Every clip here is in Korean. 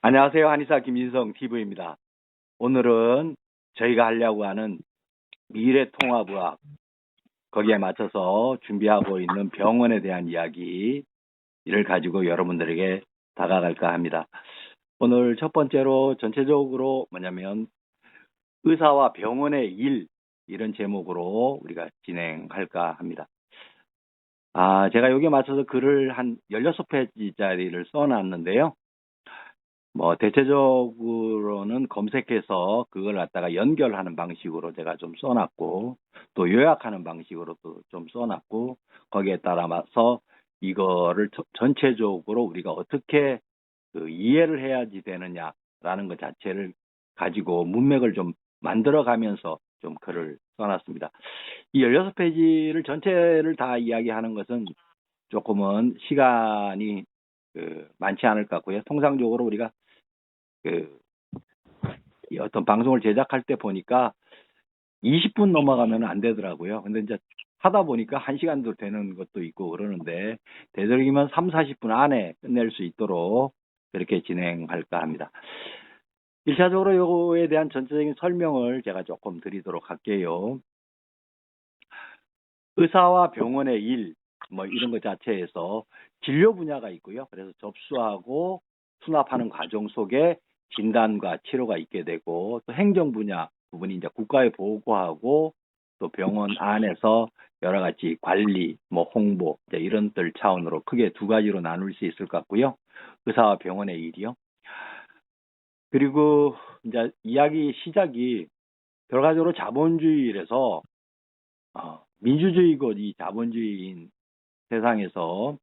안녕하세요. 한의사 김인성 TV입니다. 오늘은 저희가 하려고 하는 미래통합의학, 거기에 맞춰서 준비하고 있는 병원에 대한 이야기를 가지고 여러분들에게 다가갈까 합니다. 오늘 첫 번째로 전체적으로 뭐냐면 의사와 병원의 일, 이런 제목으로 우리가 진행할까 합니다. 제가 여기에 맞춰서 글을 한 16페이지짜리를 써놨는데요. 대체적으로는 검색해서 그걸 갖다가 연결하는 방식으로 제가 좀 써놨고, 또 요약하는 방식으로도 좀 써놨고, 거기에 따라서 이거를 전체적으로 우리가 어떻게 이해를 해야지 되느냐라는 것 자체를 가지고 문맥을 좀 만들어가면서 좀 글을 써놨습니다. 이 16페이지를 전체를 다 이야기하는 것은 조금은 시간이 많지 않을 것 같고요. 통상적으로 우리가 이 어떤 방송을 제작할 때 보니까 20분 넘어가면 안 되더라고요. 근데 이제 하다 보니까 1시간도 되는 것도 있고 그러는데, 되도록이면 3, 40분 안에 끝낼 수 있도록 그렇게 진행할까 합니다. 1차적으로 요거에 대한 전체적인 설명을 제가 조금 드리도록 할게요. 의사와 병원의 일, 이런 것 자체에서 진료 분야가 있고요. 그래서 접수하고 수납하는 과정 속에 진단과 치료가 있게 되고, 또 행정 분야 부분이 이제 국가에 보고하고, 또 병원 안에서 여러 가지 관리, 홍보, 이런 들 차원으로 크게 두 가지로 나눌 수 있을 것 같고요. 의사와 병원의 일이요. 그리고 이제 이야기 시작이 결과적으로 자본주의라서 민주주의고 이 자본주의인 세상에서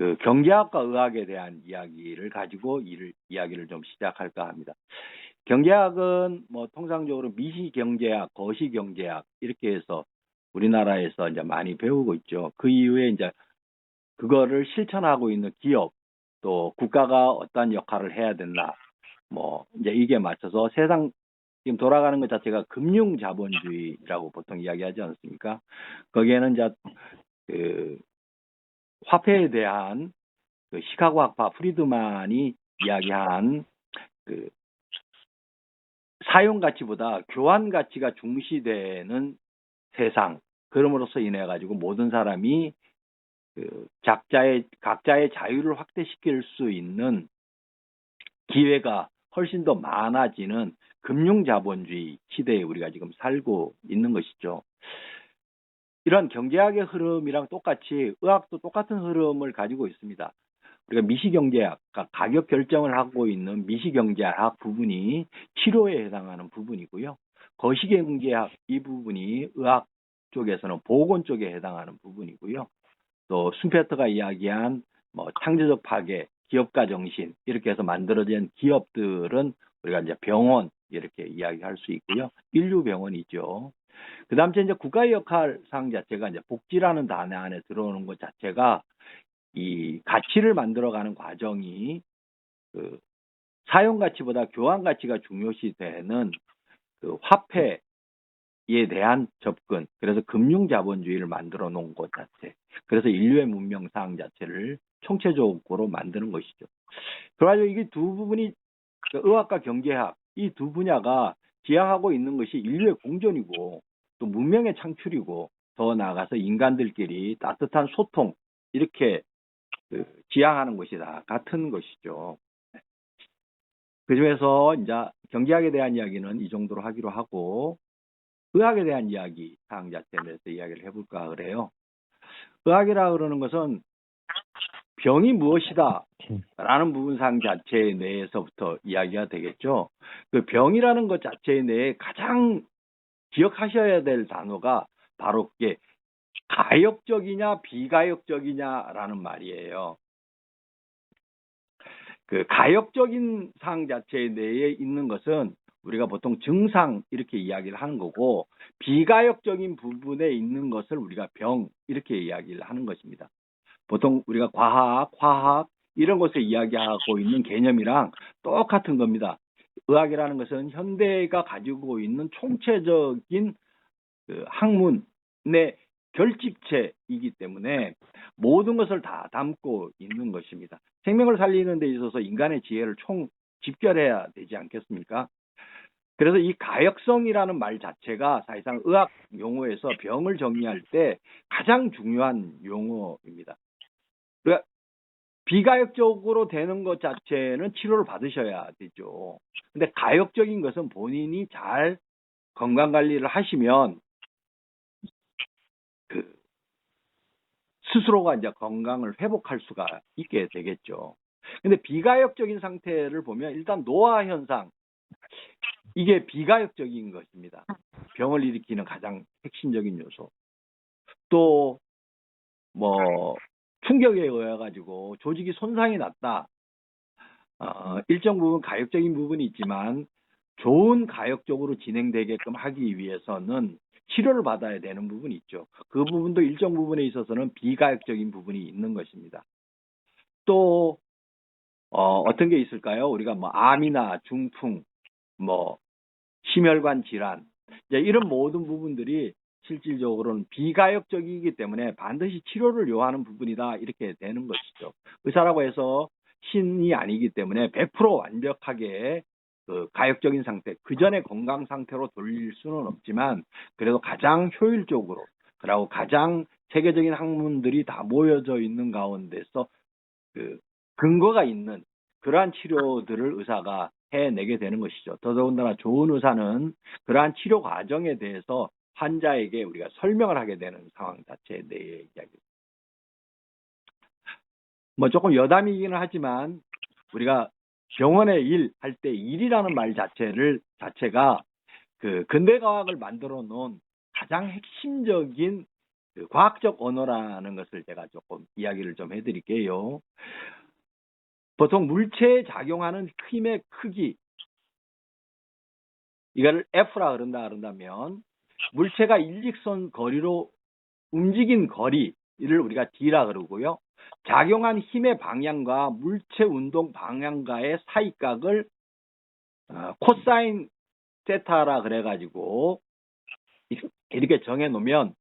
그 경제학과 의학에 대한 이야기를 가지고 이야기를 좀 시작할까 합니다. 경제학은 통상적으로 미시경제학, 거시경제학 이렇게 해서 우리나라에서 이제 많이 배우고 있죠. 그 이후에 이제 그거를 실천하고 있는 기업, 또 국가가 어떤 역할을 해야 된다. 이제 이게 맞춰서 세상 지금 돌아가는 것 자체가 금융자본주의라고 보통 이야기하지 않습니까? 거기에는 이제 그 화폐에 대한 그 시카고 학파 프리드만이 이야기한 그 사용 가치보다 교환 가치가 중시되는 세상, 그럼으로써 인해 가지고 모든 사람이 각자의 자유를 확대시킬 수 있는 기회가 훨씬 더 많아지는 금융자본주의 시대에 우리가 지금 살고 있는 것이죠. 이런 경제학의 흐름이랑 똑같이 의학도 똑같은 흐름을 가지고 있습니다. 우리가 미시경제학, 가격 결정을 하고 있는 미시경제학 부분이 치료에 해당하는 부분이고요. 거시경제학 이 부분이 의학 쪽에서는 보건 쪽에 해당하는 부분이고요. 또 슈페터가 이야기한 창조적 파괴, 기업가 정신 이렇게 해서 만들어진 기업들은 우리가 이제 병원 이렇게 이야기할 수 있고요. 인류병원이죠. 그 다음에 이제 국가의 역할상 자체가 이제 복지라는 단어 안에 들어오는 것 자체가 이 가치를 만들어가는 과정이 그 사용 가치보다 교환 가치가 중요시 되는 그 화폐에 대한 접근, 그래서 금융자본주의를 만들어 놓은 것 자체, 그래서 인류의 문명상 자체를 총체적으로 만드는 것이죠. 그래가지고 이게 두 부분이 의학과 경제학 이 두 분야가 지향하고 있는 것이 인류의 공존이고 또 문명의 창출이고, 더 나아가서 인간들끼리 따뜻한 소통 이렇게 지향하는 것이 다 같은 것이죠. 그 중에서 이제 경제학에 대한 이야기는 이 정도로 하기로 하고, 의학에 대한 이야기 사항 자체에 대해서 이야기를 해볼까 그래요. 의학이라 그러는 것은 병이 무엇이다 라는 부분상 자체 내에서부터 이야기가 되겠죠. 그 병이라는 것 자체 내에 가장 기억하셔야 될 단어가 바로 그게 가역적이냐 비가역적이냐라는 말이에요. 그 가역적인 상 자체 내에 있는 것은 우리가 보통 증상 이렇게 이야기를 하는 거고, 비가역적인 부분에 있는 것을 우리가 병 이렇게 이야기를 하는 것입니다. 보통 우리가 과학, 화학 이런 것을 이야기하고 있는 개념이랑 똑같은 겁니다. 의학이라는 것은 현대가 가지고 있는 총체적인 그 학문의 결집체이기 때문에 모든 것을 다 담고 있는 것입니다. 생명을 살리는 데 있어서 인간의 지혜를 총 집결해야 되지 않겠습니까? 그래서 이 가역성이라는 말 자체가 사실상 의학 용어에서 병을 정의할 때 가장 중요한 용어입니다. 그러니까 비가역적으로 되는 것 자체는 치료를 받으셔야 되죠. 근데 가역적인 것은 본인이 잘 건강관리를 하시면 그 스스로가 이제 건강을 회복할 수가 있게 되겠죠. 근데 비가역적인 상태를 보면 일단 노화 현상, 이게 비가역적인 것입니다. 병을 일으키는 가장 핵심적인 요소. 또 뭐 충격에 의해 가지고 조직이 손상이 났다. 일정 부분 가역적인 부분이 있지만 좋은 가역적으로 진행되게끔 하기 위해서는 치료를 받아야 되는 부분이 있죠. 그 부분도 일정 부분에 있어서는 비가역적인 부분이 있는 것입니다. 또 어떤 게 있을까요? 우리가 뭐 암이나 중풍, 뭐 심혈관 질환, 이제 이런 모든 부분들이 실질적으로는 비가역적이기 때문에 반드시 치료를 요하는 부분이다, 이렇게 되는 것이죠. 의사라고 해서 신이 아니기 때문에 100% 완벽하게 그 가역적인 상태, 그 전에 건강 상태로 돌릴 수는 없지만 그래도 가장 효율적으로, 그리고 가장 세계적인 학문들이 다 모여져 있는 가운데서 그 근거가 있는 그러한 치료들을 의사가 해내게 되는 것이죠. 더더군다나 좋은 의사는 그러한 치료 과정에 대해서 환자에게 우리가 설명을 하게 되는 상황 자체에 대해 이야기. 뭐 조금 여담이기는 하지만 우리가 병원의 일 할 때 일이라는 말 자체가 그 근대과학을 만들어 놓은 가장 핵심적인 그 과학적 언어라는 것을 제가 조금 이야기를 좀 해드릴게요. 보통 물체에 작용하는 힘의 크기, 이걸 F라 그런다면 물체가 일직선 거리로 움직인 거리를 우리가 D라 그러고요. 작용한 힘의 방향과 물체 운동 방향과의 사이각을 코사인 세타라 그래가지고 이렇게 정해 놓으면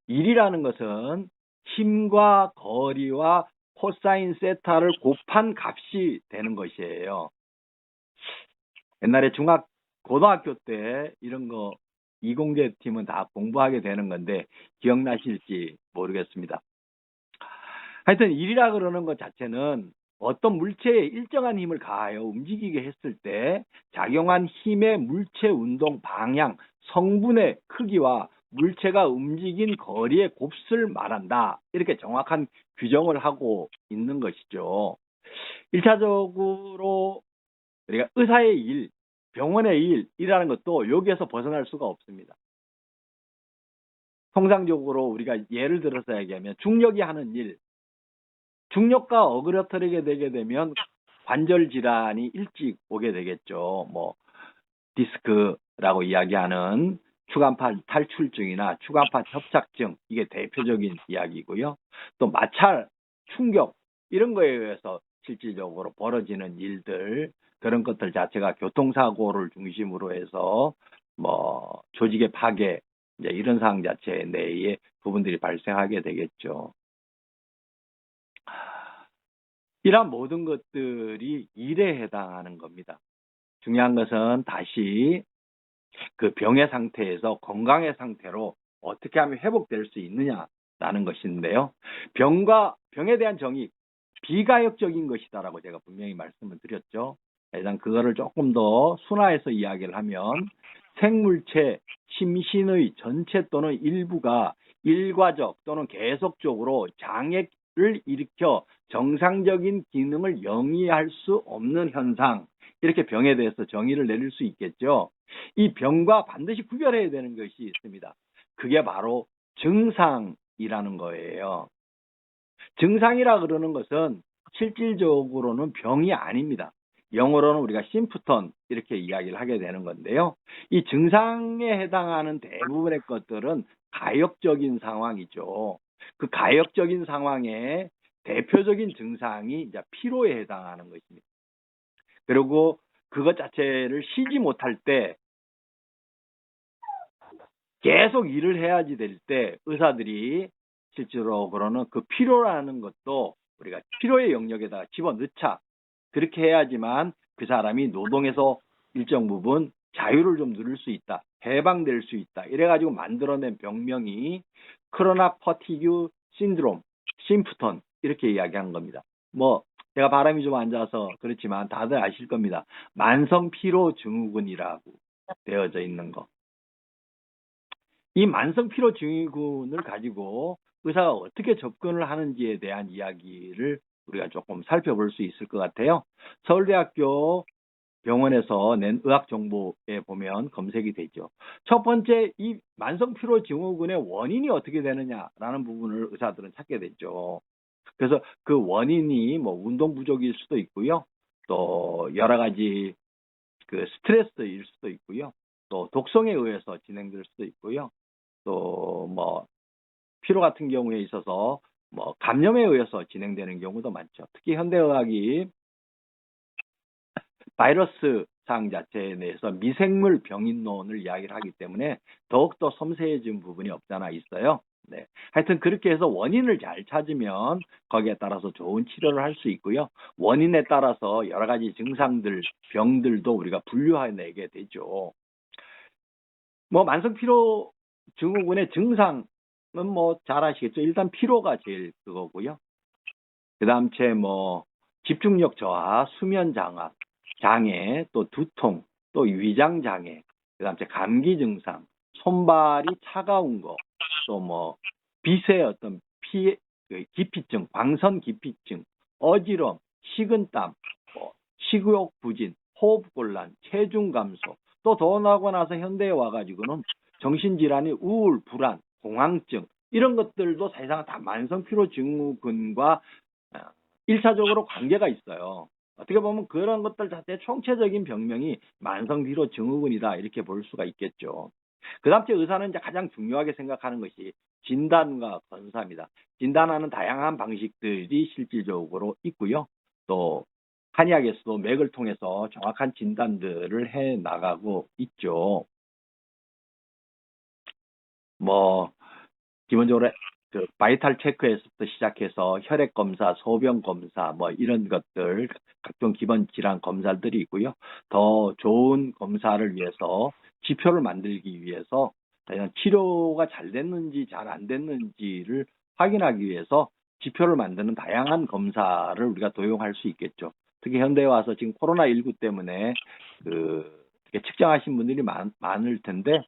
일이라는 것은 힘과 거리와 코사인 세타를 곱한 값이 되는 것이에요. 옛날에 고등학교 때 이런 거 이공계 팀은 다 공부하게 되는 건데 기억나실지 모르겠습니다. 하여튼 일이라 그러는 것 자체는 어떤 물체에 일정한 힘을 가하여 움직이게 했을 때 작용한 힘의 물체 운동 방향, 성분의 크기와 물체가 움직인 거리의 곱을 말한다, 이렇게 정확한 규정을 하고 있는 것이죠. 1차적으로 우리가 의사의 일, 병원의 일이라는 것도 여기에서 벗어날 수가 없습니다. 통상적으로 우리가 예를 들어서 얘기하면 중력이 하는 일, 중력과 어그러뜨리게 되게 되면 관절 질환이 일찍 오게 되겠죠. 뭐 디스크라고 이야기하는 추간판 탈출증이나 추간판 협착증, 이게 대표적인 이야기고요. 또 마찰, 충격, 이런 거에 의해서 실질적으로 벌어지는 일들, 그런 것들 자체가 교통사고를 중심으로 해서 뭐 조직의 파괴, 이제 이런 상황 자체 내에 부분들이 발생하게 되겠죠. 이러한 모든 것들이 일에 해당하는 겁니다. 중요한 것은 다시 그 병의 상태에서 건강의 상태로 어떻게 하면 회복될 수 있느냐라는 것인데요. 병에 대한 정의, 비가역적인 것이다라고 제가 분명히 말씀을 드렸죠. 일단 그거를 조금 더 순화해서 이야기를 하면 생물체, 심신의 전체 또는 일부가 일과적 또는 계속적으로 장애를 일으켜 정상적인 기능을 영위할 수 없는 현상, 이렇게 병에 대해서 정의를 내릴 수 있겠죠. 이 병과 반드시 구별해야 되는 것이 있습니다. 그게 바로 증상이라는 거예요. 증상이라 그러는 것은 실질적으로는 병이 아닙니다. 영어로는 우리가 심프톤 이렇게 이야기를 하게 되는 건데요. 이 증상에 해당하는 대부분의 것들은 가역적인 상황이죠. 그 가역적인 상황의 대표적인 증상이 이제 피로에 해당하는 것입니다. 그리고 그것 자체를 쉬지 못할 때 계속 일을 해야지 될 때 의사들이 실제로는 그 피로라는 것도 우리가 피로의 영역에다가 집어넣자, 그렇게 해야지만 그 사람이 노동에서 일정 부분 자유를 좀 누릴 수 있다, 해방될 수 있다, 이래가지고 만들어낸 병명이 크로나 퍼티규 신드롬, 심프턴 이렇게 이야기한 겁니다. 뭐 제가 발음이 좀 안 좋아서 그렇지만 다들 아실 겁니다. 만성 피로 증후군이라고 되어져 있는 거. 이 만성 피로 증후군을 가지고 의사가 어떻게 접근을 하는지에 대한 이야기를 우리가 조금 살펴볼 수 있을 것 같아요. 서울대학교 병원에서 낸 의학 정보에 보면 검색이 되죠. 첫 번째, 이 만성 피로 증후군의 원인이 어떻게 되느냐라는 부분을 의사들은 찾게 됐죠. 그래서 그 원인이 뭐 운동 부족일 수도 있고요. 또 여러 가지 그 스트레스일 수도 있고요. 또 독성에 의해서 진행될 수도 있고요. 또 뭐 피로 같은 경우에 있어서 뭐 감염에 의해서 진행되는 경우도 많죠. 특히 현대의학이 바이러스 사항 자체에 대해서 미생물 병인론을 이야기를 하기 때문에 더욱더 섬세해진 부분이 없잖아 있어요. 네. 하여튼 그렇게 해서 원인을 잘 찾으면 거기에 따라서 좋은 치료를 할 수 있고요. 원인에 따라서 여러 가지 증상들, 병들도 우리가 분류해내게 되죠. 뭐 만성 피로 증후군의 증상은 뭐 잘 아시겠죠. 일단 피로가 제일 그거고요. 그다음 뭐 집중력 저하, 수면 장애, 또 두통, 또 위장 장애, 그다음 감기 증상, 손발이 차가운 거, 또 뭐 빛의 어떤 기피증, 광선 기피증, 어지럼, 식은땀, 뭐 식욕 부진, 호흡 곤란, 체중 감소, 또 더 나고 나서 현대에 와가지고는 정신질환이 우울, 불안, 공황증 이런 것들도 사실상 다 만성 피로 증후군과 1차적으로 관계가 있어요. 어떻게 보면 그런 것들 자체 총체적인 병명이 만성 피로 증후군이다 이렇게 볼 수가 있겠죠. 그 다음째 의사는 이제 가장 중요하게 생각하는 것이 진단과 검사입니다. 진단하는 다양한 방식들이 실질적으로 있고요. 또 한의학에서도 맥을 통해서 정확한 진단들을 해 나가고 있죠. 뭐 기본적으로 그 바이탈 체크에서부터 시작해서 혈액 검사, 소변 검사 뭐 이런 것들 각종 기본 질환 검사들이 있고요. 더 좋은 검사를 위해서 지표를 만들기 위해서 치료가 잘 됐는지 잘 안 됐는지를 확인하기 위해서 지표를 만드는 다양한 검사를 우리가 도용할 수 있겠죠. 특히 현대에 와서 지금 코로나19 때문에 측정하신 분들이 많을 텐데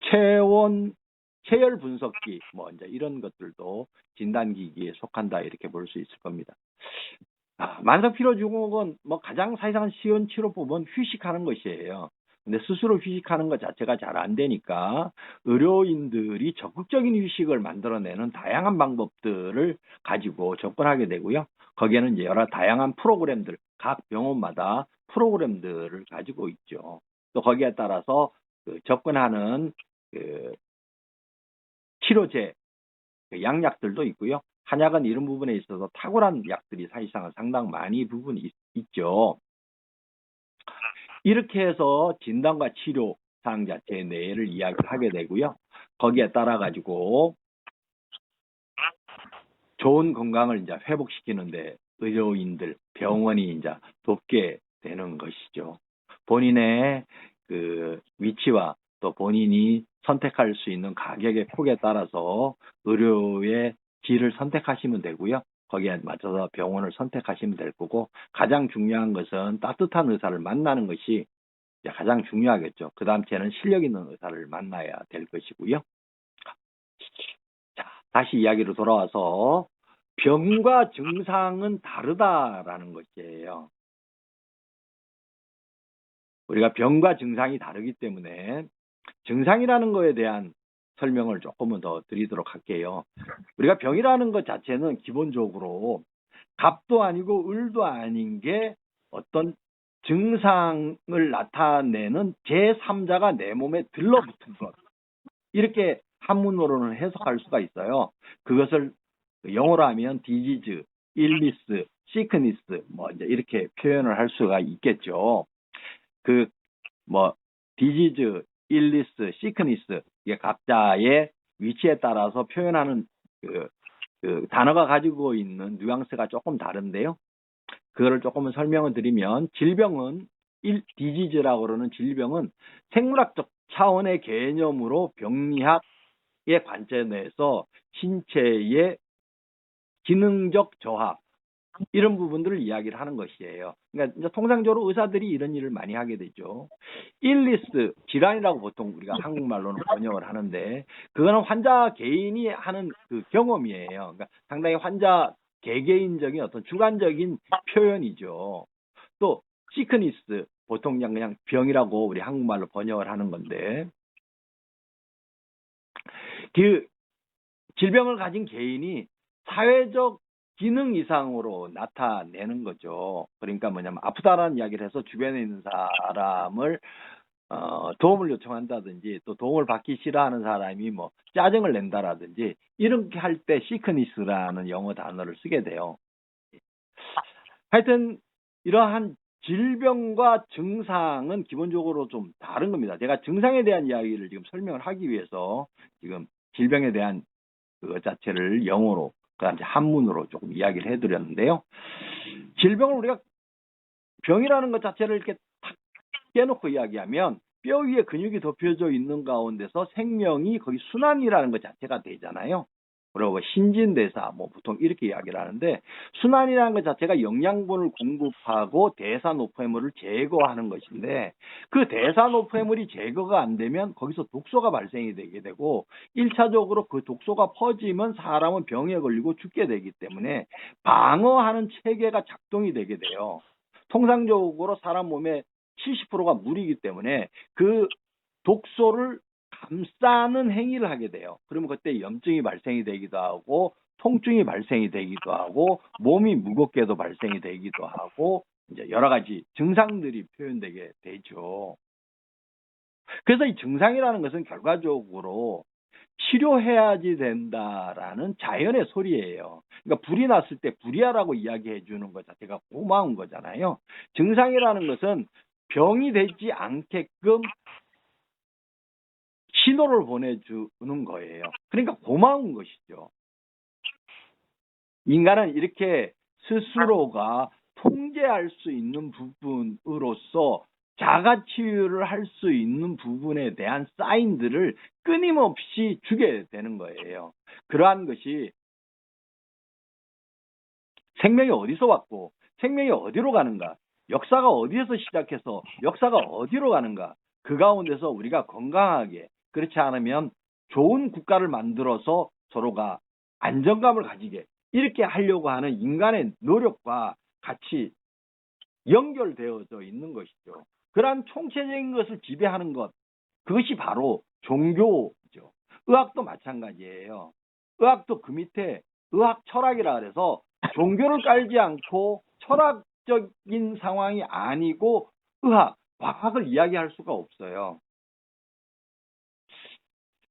체열 분석기 뭐 이제 이런 것들도 진단기기에 속한다 이렇게 볼 수 있을 겁니다. 만성 피로 증후군 뭐 가장 사실상 쉬운 치료법은 휴식하는 것이에요. 근데 스스로 휴식하는 것 자체가 잘 안 되니까 의료인들이 적극적인 휴식을 만들어내는 다양한 방법들을 가지고 접근하게 되고요. 거기에는 이제 여러 다양한 프로그램들, 각 병원마다 프로그램들을 가지고 있죠. 또 거기에 따라서 접근하는 치료제, 양약들도 있고요. 한약은 이런 부분에 있어서 탁월한 약들이 사실상 상당 많이 부분이 있죠. 이렇게 해서 진단과 치료 사항 자체의 내를 이야기를 하게 되고요. 거기에 따라 가지고 좋은 건강을 이제 회복시키는데 의료인들, 병원이 이제 돕게 되는 것이죠. 본인의 그 위치와 또 본인이 선택할 수 있는 가격의 폭에 따라서 의료의 질을 선택하시면 되고요. 거기에 맞춰서 병원을 선택하시면 될 거고 가장 중요한 것은 따뜻한 의사를 만나는 것이 가장 중요하겠죠. 그 다음째는 실력 있는 의사를 만나야 될 것이고요. 자, 다시 이야기로 돌아와서 병과 증상은 다르다라는 것이에요. 우리가 병과 증상이 다르기 때문에 증상이라는 거에 대한 설명을 조금은 더 드리도록 할게요. 우리가 병이라는 것 자체는 기본적으로 갑도 아니고 을도 아닌 게 어떤 증상을 나타내는 제3자가 내 몸에 들러붙은 것. 이렇게 한문으로는 해석할 수가 있어요. 그것을 영어로 하면 disease, illness, sickness 뭐 이제 이렇게 표현을 할 수가 있겠죠. disease, illness, sickness 이게 각자의 위치에 따라서 표현하는 그 단어가 가지고 있는 뉘앙스가 조금 다른데요. 그거를 조금은 설명을 드리면 질병은 디지즈라고 그러는 질병은 생물학적 차원의 개념으로 병리학의 관점에서 신체의 기능적 저하 이런 부분들을 이야기를 하는 것이에요. 그러니까 이제 통상적으로 의사들이 이런 일을 많이 하게 되죠. 일리스, 질환이라고 보통 우리가 한국말로는 번역을 하는데 그거는 환자 개인이 하는 그 경험이에요. 그러니까 상당히 환자 개개인적인 어떤 주관적인 표현이죠. 또 시크니스, 보통 그냥 병이라고 우리 한국말로 번역을 하는 건데 그 질병을 가진 개인이 사회적 기능 이상으로 나타내는 거죠. 그러니까 뭐냐면 아프다라는 이야기를 해서 주변에 있는 사람을 도움을 요청한다든지 또 도움을 받기 싫어하는 사람이 뭐 짜증을 낸다라든지 이렇게 할 때 시크니스라는 영어 단어를 쓰게 돼요. 하여튼 이러한 질병과 증상은 기본적으로 좀 다른 겁니다. 제가 증상에 대한 이야기를 지금 설명을 하기 위해서 지금 질병에 대한 그것 자체를 영어로 그다음에 한문으로 조금 이야기를 해드렸는데요. 질병을 우리가 병이라는 것 자체를 이렇게 탁 깨놓고 이야기하면 뼈 위에 근육이 덮여져 있는 가운데서 생명이 거기 순환이라는 것 자체가 되잖아요. 그리고 신진대사 뭐 보통 이렇게 이야기를 하는데 순환이라는 것 자체가 영양분을 공급하고 대사노폐물을 제거하는 것인데 그 대사노폐물이 제거가 안 되면 거기서 독소가 발생이 되게 되고 1차적으로 그 독소가 퍼지면 사람은 병에 걸리고 죽게 되기 때문에 방어하는 체계가 작동이 되게 돼요. 통상적으로 사람 몸의 70%가 물이기 때문에 그 독소를 감싸는 행위를 하게 돼요. 그러면 그때 염증이 발생이 되기도 하고 통증이 발생이 되기도 하고 몸이 무겁게도 발생이 되기도 하고 이제 여러 가지 증상들이 표현되게 되죠. 그래서 이 증상이라는 것은 결과적으로 치료해야지 된다라는 자연의 소리예요. 그러니까 불이 났을 때 불이야라고 이야기해 주는 것 자체가 고마운 거잖아요. 증상이라는 것은 병이 되지 않게끔 신호를 보내주는 거예요. 그러니까 고마운 것이죠. 인간은 이렇게 스스로가 통제할 수 있는 부분으로서 자가치유를 할 수 있는 부분에 대한 사인들을 끊임없이 주게 되는 거예요. 그러한 것이 생명이 어디서 왔고 생명이 어디로 가는가, 역사가 어디에서 시작해서 역사가 어디로 가는가, 그 가운데서 우리가 건강하게, 그렇지 않으면 좋은 국가를 만들어서 서로가 안정감을 가지게 이렇게 하려고 하는 인간의 노력과 같이 연결되어져 있는 것이죠. 그러한 총체적인 것을 지배하는 것, 그것이 바로 종교죠. 의학도 마찬가지예요. 의학도 그 밑에 의학 철학이라 그래서 종교를 깔지 않고 철학적인 상황이 아니고 의학, 과학을 이야기할 수가 없어요.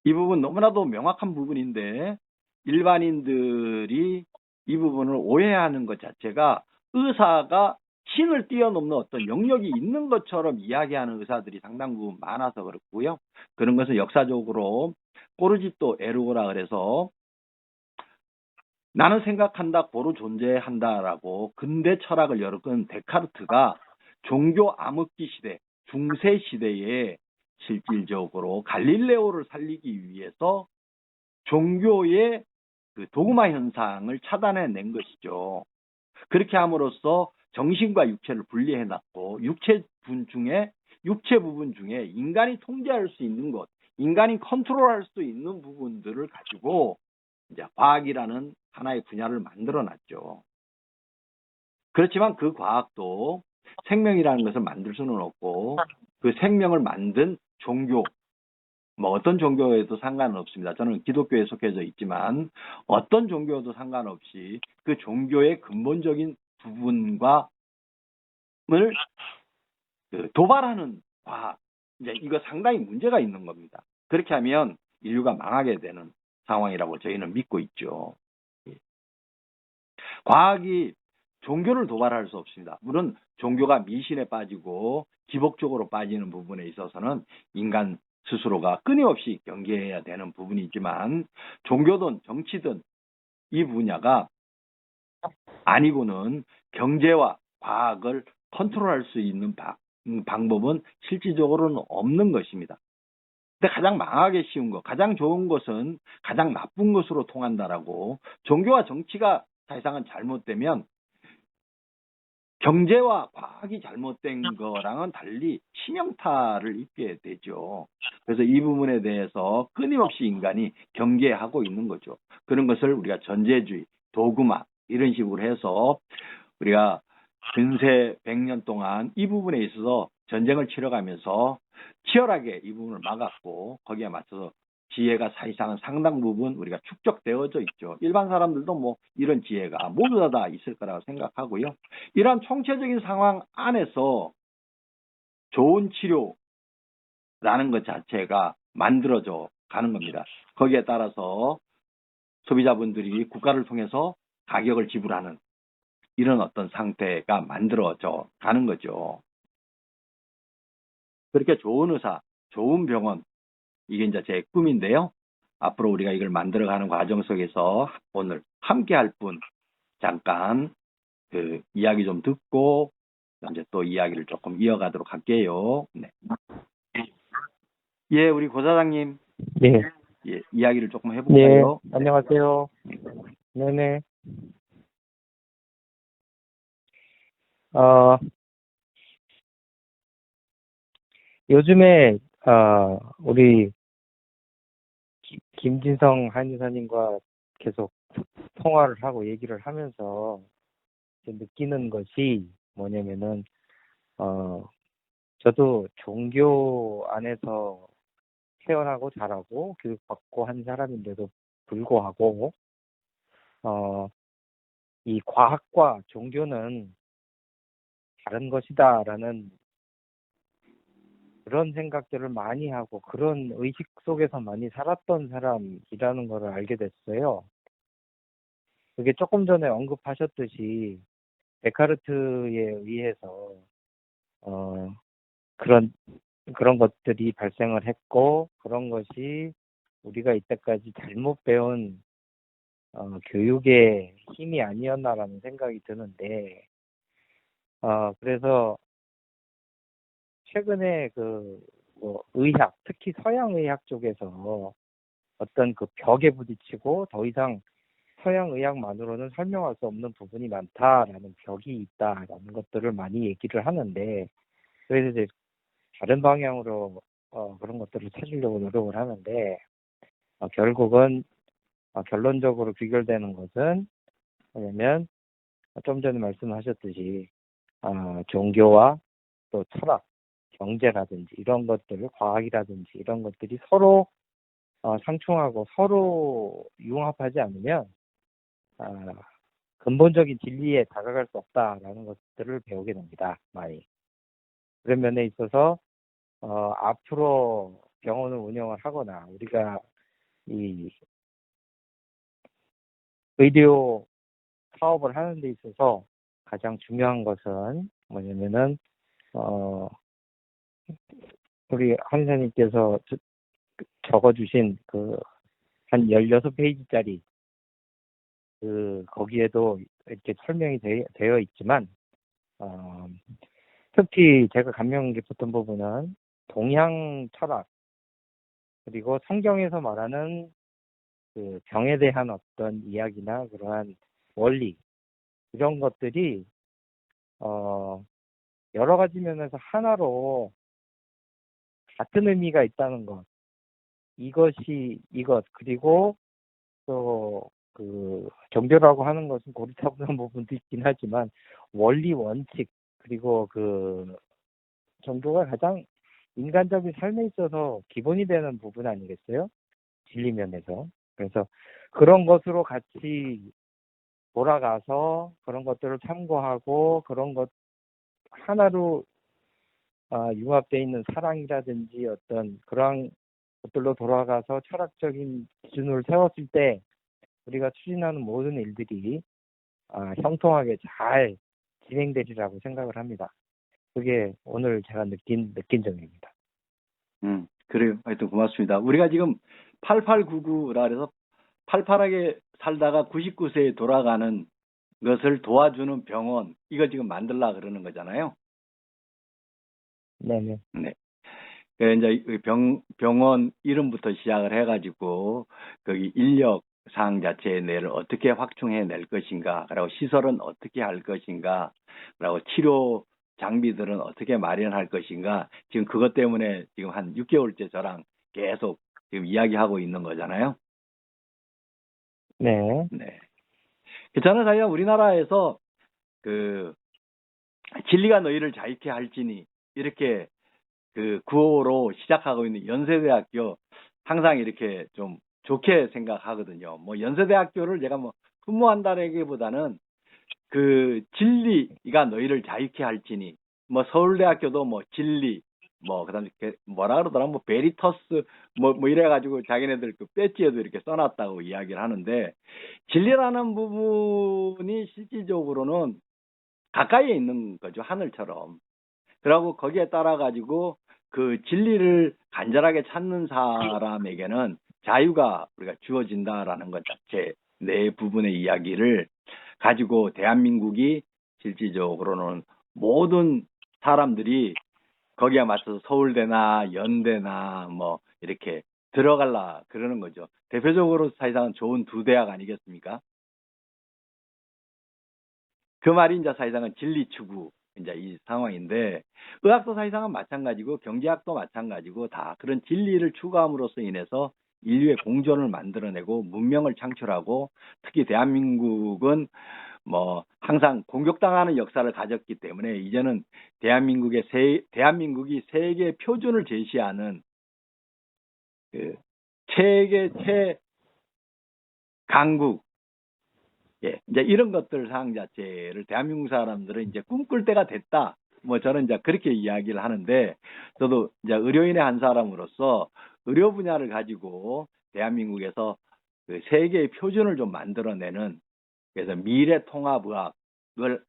이 부분 너무나도 명확한 부분인데 일반인들이 이 부분을 오해하는 것 자체가 의사가 신을 뛰어넘는 어떤 영역이 있는 것처럼 이야기하는 의사들이 상당 부분 많아서 그렇고요. 그런 것은 역사적으로 포르지토 에르고라 그래서 나는 생각한다, 고로 존재한다라고 근대 철학을 열어끈 데카르트가 종교 암흑기 시대, 중세 시대에 실질적으로 갈릴레오를 살리기 위해서 종교의 그 도그마 현상을 차단해낸 것이죠. 그렇게 함으로써 정신과 육체를 분리해놨고 육체 부분 중에 인간이 통제할 수 있는 것, 인간이 컨트롤할 수 있는 부분들을 가지고 이제 과학이라는 하나의 분야를 만들어놨죠. 그렇지만 그 과학도 생명이라는 것을 만들 수는 없고 그 생명을 만든 종교, 뭐 어떤 종교에도 상관은 없습니다. 저는 기독교에 속해져 있지만 어떤 종교도 상관없이 그 종교의 근본적인 부분과 을 도발하는 과학, 이제 이거 상당히 문제가 있는 겁니다. 그렇게 하면 인류가 망하게 되는 상황이라고 저희는 믿고 있죠. 과학이 종교를 도발할 수 없습니다. 물론 종교가 미신에 빠지고 기복적으로 빠지는 부분에 있어서는 인간 스스로가 끊임없이 경계해야 되는 부분이지만 종교든 정치든 이 분야가 아니고는 경제와 과학을 컨트롤할 수 있는 방법은 실질적으로는 없는 것입니다. 근데 가장 망하기 쉬운 것, 가장 좋은 것은 가장 나쁜 것으로 통한다라고. 종교와 정치가 사실상은 잘못되면 경제와 과학이 잘못된 거랑은 달리 치명타를 입게 되죠. 그래서 이 부분에 대해서 끊임없이 인간이 경계하고 있는 거죠. 그런 것을 우리가 전제주의, 도그마 이런 식으로 해서 우리가 근세 100년 동안 이 부분에 있어서 전쟁을 치러가면서 치열하게 이 부분을 막았고, 거기에 맞춰서 지혜가 사실상은 상당 부분 우리가 축적되어져 있죠. 일반 사람들도 뭐 이런 지혜가 모두 다 있을 거라고 생각하고요. 이러한 총체적인 상황 안에서 좋은 치료라는 것 자체가 만들어져 가는 겁니다. 거기에 따라서 소비자분들이 국가를 통해서 가격을 지불하는 이런 어떤 상태가 만들어져 가는 거죠. 그렇게 좋은 의사, 좋은 병원, 이게 이제 제 꿈인데요. 앞으로 우리가 이걸 만들어가는 과정 속에서 오늘 함께 할 분 잠깐 그 이야기 좀 듣고 이제 또 이야기를 조금 이어가도록 할게요. 네. 예, 우리 고 사장님, 네, 예, 이야기를 조금 네, 해볼까요? 안녕하세요. 네네. 어, 요즘에, 우리 김진성 한의사님과 계속 통화를 하고 얘기를 하면서 이제 느끼는 것이 뭐냐면은, 어, 저도 종교 안에서 태어나고 자라고 교육받고 한 사람인데도 불구하고, 어, 이 과학과 종교는 다른 것이다라는 그런 생각들을 많이 하고 그런 의식 속에서 많이 살았던 사람이라는 것을 알게 됐어요. 그게 조금 전에 언급하셨듯이 데카르트에 의해서 어, 그런 그런 것들이 발생을 했고 그런 것이 우리가 이때까지 잘못 배운 교육의 힘이 아니었나라는 생각이 드는데 그래서 최근에 뭐 의학, 특히 서양 의학 쪽에서 어떤 그 벽에 부딪히고 더 이상 서양 의학만으로는 설명할 수 없는 부분이 많다라는 벽이 있다라는 것들을 많이 얘기를 하는데 그래서 이제 다른 방향으로 그런 것들을 찾으려고 노력을 하는데 결국은 결론적으로 귀결되는 것은 뭐냐면 좀 전에 말씀하셨듯이 종교와 또 철학, 경제라든지 이런 것들, 과학이라든지 이런 것들이 서로 상충하고 서로 융합하지 않으면 근본적인 진리에 다가갈 수 없다라는 것들을 배우게 됩니다. 많이. 그런 면에 있어서 앞으로 병원을 운영을 하거나 우리가 이 의료 사업을 하는 데 있어서 가장 중요한 것은 뭐냐면은 우리 한의사님께서 적어주신 그 한 16페이지짜리 거기에도 이렇게 설명이 되어 있지만 특히 제가 감명 깊었던 부분은 동양 철학 그리고 성경에서 말하는 그 병에 대한 어떤 이야기나 그러한 원리 이런 것들이 여러 가지 면에서 하나로 같은 의미가 있다는 것 이것 그리고 또 그 종교라고 하는 것은 고리타분한 부분도 있긴 하지만 원리 원칙 그리고 그 종교가 가장 인간적인 삶에 있어서 기본이 되는 부분 아니겠어요? 진리 면에서. 그래서 그런 것으로 같이 돌아가서 그런 것들을 참고하고 그런 것 하나로 융합되어 있는 사랑이라든지 어떤 그런 것들로 돌아가서 철학적인 기준을 세웠을 때 우리가 추진하는 모든 일들이 형통하게 잘 진행되리라고 생각을 합니다. 그게 오늘 제가 느낀 점입니다. 그래요. 하여튼 고맙습니다. 우리가 지금 8899라 그래서 팔팔하게 살다가 99세에 돌아가는 것을 도와주는 병원, 이거 지금 만들라 그러는 거잖아요. 네네. 네. 그 이제 병원 이름부터 시작을 해가지고 거기 인력 사항 자체의 내를 어떻게 확충해 낼 것인가, 그리고 시설은 어떻게 할 것인가, 그리고 치료 장비들은 어떻게 마련할 것인가. 지금 그것 때문에 지금 한 6개월째 저랑 계속 지금 이야기하고 있는 거잖아요. 네. 네. 저는 사실 우리나라에서 그 진리가 너희를 자유케 할지니 이렇게 그 구호로 시작하고 있는 연세대학교 항상 이렇게 좀 좋게 생각하거든요. 뭐 연세대학교를 제가 뭐 흠모한다라기보다는 그 진리가 너희를 자유케 할지니, 뭐 서울대학교도 뭐 진리, 뭐 그다음에 뭐라 그러더라, 뭐 베리터스 뭐 이래가지고 자기네들 그 배지에도 이렇게 써놨다고 이야기를 하는데, 진리라는 부분이 실질적으로는 가까이에 있는 거죠, 하늘처럼. 그리고 거기에 따라 가지고 그 진리를 간절하게 찾는 사람에게는 자유가 우리가 주어진다라는 것 자체, 네 부분의 이야기를 가지고 대한민국이 실질적으로는 모든 사람들이 거기에 맞춰서 서울대나 연대나 뭐 이렇게 들어갈라 그러는 거죠. 대표적으로 사실상 좋은 두 대학 아니겠습니까? 그 말이 이제 사실상은 진리 추구 이제 이 상황인데, 의학도 사실상은 마찬가지고 경제학도 마찬가지고 다 그런 진리를 추구함으로써 인해서 인류의 공존을 만들어내고 문명을 창출하고, 특히 대한민국은 뭐 항상 공격당하는 역사를 가졌기 때문에 이제는 대한민국이 세계 표준을 제시하는 그 세계 최강국, 예, 이제 이런 것들 사항 자체를 대한민국 사람들은 이제 꿈꿀 때가 됐다. 뭐 저는 이제 그렇게 이야기를 하는데, 저도 이제 의료인의 한 사람으로서 의료 분야를 가지고 대한민국에서 그 세계의 표준을 좀 만들어내는, 그래서 미래 통합의학을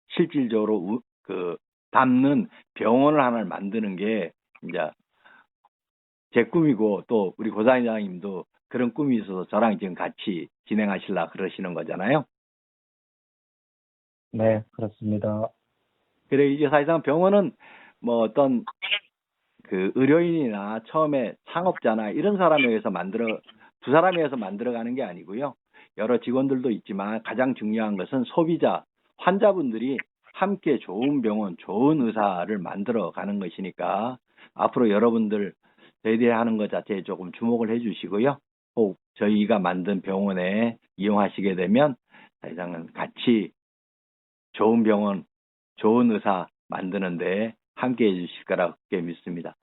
실질적으로 그 담는 병원을 하나 만드는 게 이제 제 꿈이고, 또 우리 고사장님도 그런 꿈이 있어서 저랑 지금 같이 진행하시려 그러시는 거잖아요. 네, 그렇습니다. 그래, 이게 사실상 병원은 뭐 어떤 그 의료인이나 처음에 창업자나 이런 사람에 의해서 두 사람에 의해서 만들어가는 게 아니고요. 여러 직원들도 있지만 가장 중요한 것은 소비자, 환자분들이 함께 좋은 병원, 좋은 의사를 만들어 가는 것이니까, 앞으로 여러분들 저희들이 하는 것 자체에 조금 주목을 해 주시고요. 꼭 저희가 만든 병원에 이용하시게 되면 사실상은 같이 좋은 병원, 좋은 의사 만드는데 함께 해 주실 거라고 믿습니다.